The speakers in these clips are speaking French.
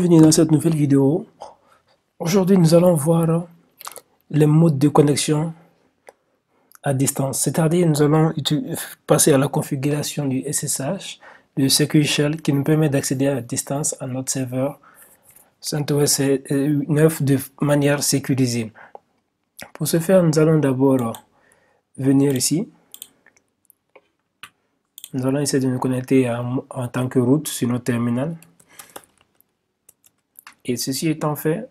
Bienvenue dans cette nouvelle vidéo. Aujourd'hui, nous allons voir les modes de connexion à distance. C'est-à-dire, nous allons passer à la configuration du SSH, du Secure Shell, qui nous permet d'accéder à distance à notre serveur CentOS 9 de manière sécurisée. Pour ce faire, nous allons d'abord venir ici. Nous allons essayer de nous connecter en tant que root sur notre terminal. Et ceci étant fait,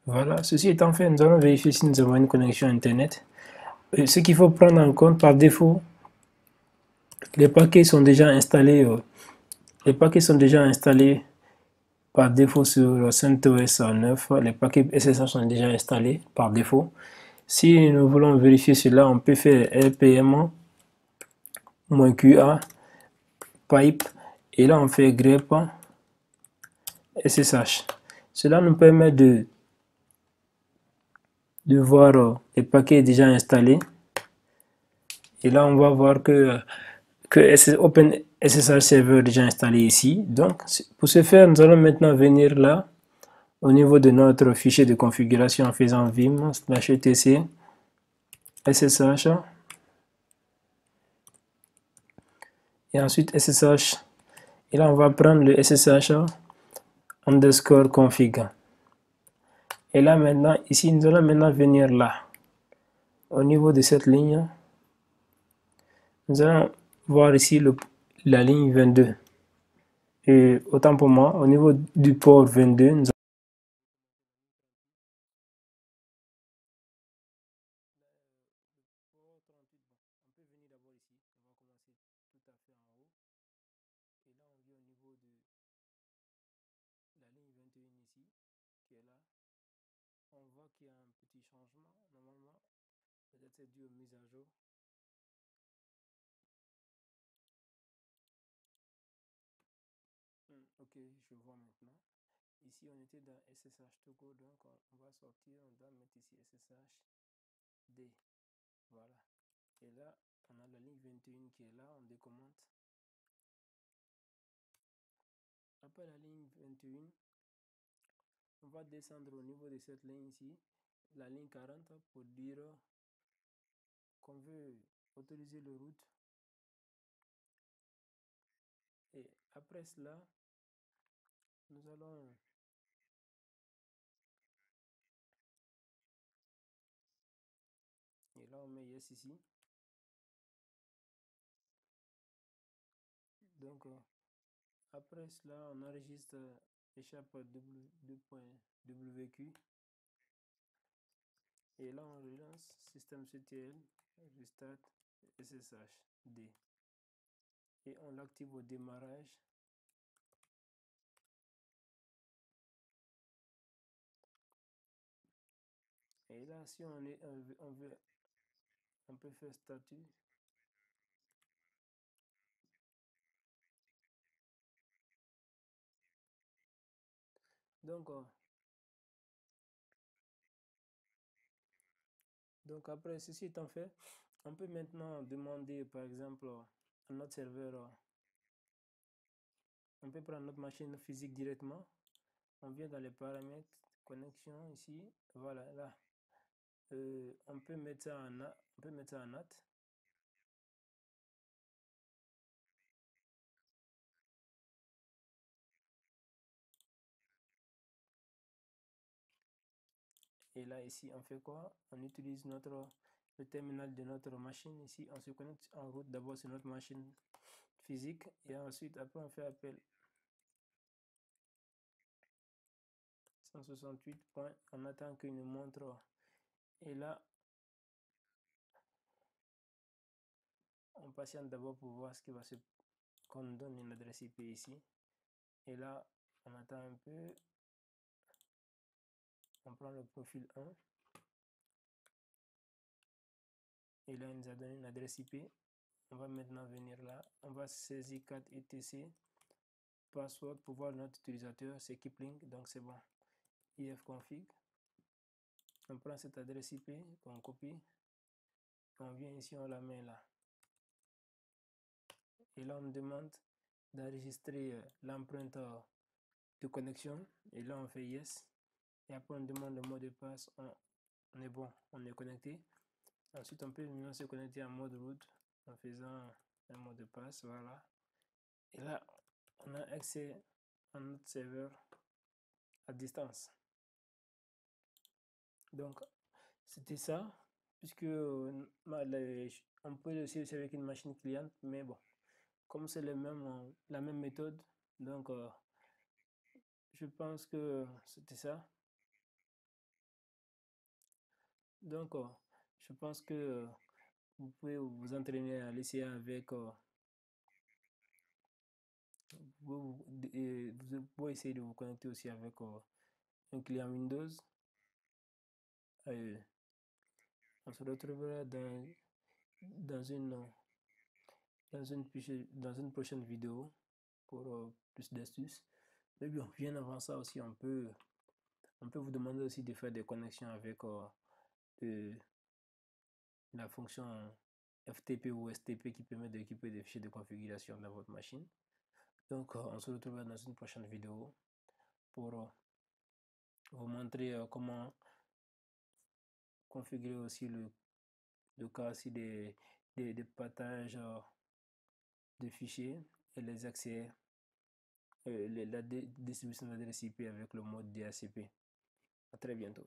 voilà, ceci étant fait, nous allons vérifier si nous avons une connexion Internet. Ce qu'il faut prendre en compte par défaut, les paquets sont déjà installés. Par défaut sur CentOS 9. Les paquets SSH sont déjà installés par défaut. Si nous voulons vérifier cela, on peut faire rpm-qa pipe et là on fait grep SSH. Cela nous permet de voir les paquets déjà installés. Et là on va voir que OpenSSH Server déjà installé ici. Donc pour ce faire, nous allons maintenant venir là au niveau de notre fichier de configuration en faisant vim /etc ssh et ensuite ssh, et là on va prendre le ssh underscore config. Et là maintenant, ici nous allons maintenant venir là au niveau de cette ligne. Nous allons voir ici la ligne 22. Et autant pour moi, au niveau du port 22, nous on voit qu'il y a un petit changement. Normalement, peut-être c'est dû aux mises à jour. Ok, je vois maintenant. Ici, on était dans SSH Togo, donc on va sortir, on doit mettre ici SSH D. Voilà. Et là, on a la ligne 21 qui est là, on décommente. Après la ligne 21, on va descendre au niveau de cette ligne ici, la ligne 40, pour dire qu'on veut autoriser le route. Et après cela, nous allons et là on met yes ici. Donc après cela, on enregistre échappe 2.wq et là on relance systemctl restart ssh d et on l'active au démarrage. Et là, si on peut faire statut. Donc après ceci étant fait, on peut maintenant demander par exemple à notre serveur, on peut prendre notre machine physique directement, on vient dans les paramètres, connexion ici, voilà là, on peut mettre ça en NAT. Et là ici on fait quoi? On utilise le terminal de notre machine ici, on se connecte en route d'abord sur notre machine physique et ensuite après on fait appel 168 points, on attend qu'il nous montre et là on patiente d'abord pour voir ce qui va se qu'on nous donne une adresse IP ici et là on attend un peu, on prend le profil 1 et là il nous a donné une adresse IP. On va maintenant venir là, on va saisir 4 etc password pour voir notre utilisateur, c'est Kipling, donc c'est bon. ifconfig, on prend cette adresse IP, on copie, on vient ici, on la met là. Et là, on me demande d'enregistrer l'empreinte de connexion. Et là, on fait yes. Et après, on demande le mot de passe. On est bon, on est connecté. Ensuite, on peut maintenant se connecter en mode route en faisant un mot de passe. Voilà. Et là, on a accès à notre serveur à distance. Donc, c'était ça. Puisque on peut aussi avec une machine cliente. Mais bon, comme c'est la même méthode, donc je pense que c'était ça. Donc, je pense que vous pouvez vous entraîner à l'essayer avec, vous pouvez essayer de vous connecter aussi avec un client Windows. Euh, on se retrouvera dans une, dans une prochaine vidéo pour plus d'astuces. Mais bien avant ça aussi, on peut vous demander aussi de faire des connexions avec euh, la fonction FTP ou STP qui permet d'équiper des fichiers de configuration dans votre machine. Donc, on se retrouvera dans une prochaine vidéo pour vous montrer comment configurer aussi le cas aussi des partages de fichiers et les accès, la distribution d'adresse IP avec le mode DHCP. À très bientôt.